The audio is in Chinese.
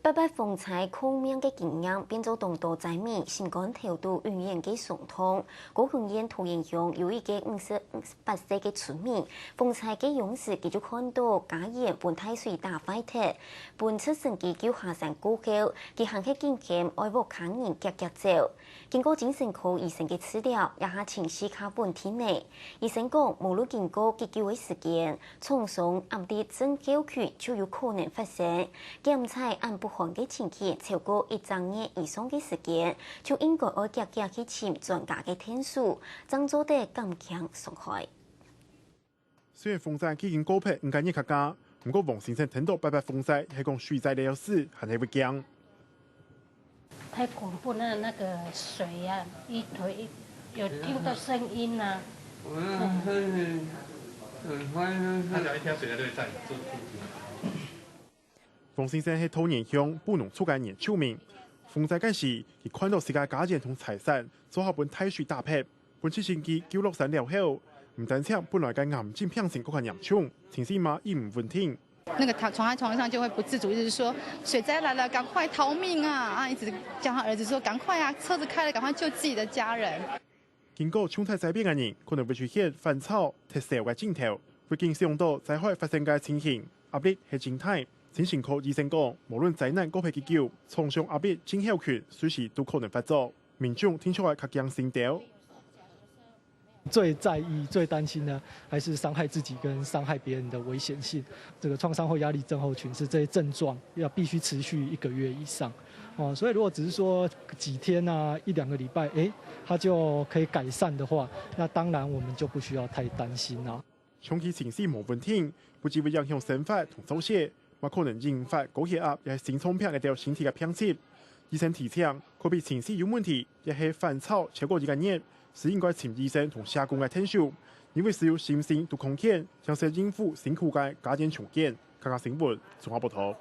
白白风采空面的经验，变做动作在面，心肝调度语言嘅畅通。高雄县桃园乡有一个58岁嘅村民，风采嘅勇士继续看到家人本太岁打快铁，本出生机叫下山过后，佢行去见见爱屋客人夹夹走。经过精神科医生嘅治疗，也下情绪较稳定呢。医生讲，无论经过急救嘅时间，匆匆暗地真叫佢就有可能发生。检测按不缓嘅情形超过1年以上嘅时间，就应该要积极去请专家嘅天数，增做得更强伤害。虽然风灾已经告别5间客家，不过王先生听到白白风灾，系讲水灾了事，还是会惊。太恐怖了，那个水啊，一推有听到声音啊。他只要一跳水，他就会在做。王先生喺桃园乡布农厝嘅年手名，风灾嗰時，佢看到自家家人同財產做下本太水大劈，本次星期救落山了後，唔單止本來嘅癌症病情嗰個嚴重，情緒嘛亦唔穩定。那個躺在床上就會不自主，一直說水災來了，趕快逃命啊！一直叫他兒子說趕快啊，車子開了，趕快救自己的家人。經過沖災災變嘅人，可能會出現煩躁、脫手嘅鏡頭，會經想到災害發生嘅情形，壓力係靜態。精神科醫生講，無論災難嗰批急救，創傷壓力、症候群隨時都可能發作，民眾聽出來較驚心跳。最在意、最担心的还是伤害自己跟伤害别人的危险性。这个创伤后压力症候群是这些症状要必须持续1个月以上，所以如果只是说几天啊、1-2个礼拜，它就可以改善的话，那当然我们就不需要太担心啦。長期情緒無穩定，不只會影響生活同手寫，還可能引發高血壓，也係心臟病嘅條身體嘅偏執。醫生提醒，可比情緒有問題，也係煩躁超過1個月。是應該請醫生同社工嘅聽數，因為是有心性同空間，像是應付辛苦嘅家庭重建。客家新聞，綜合報道。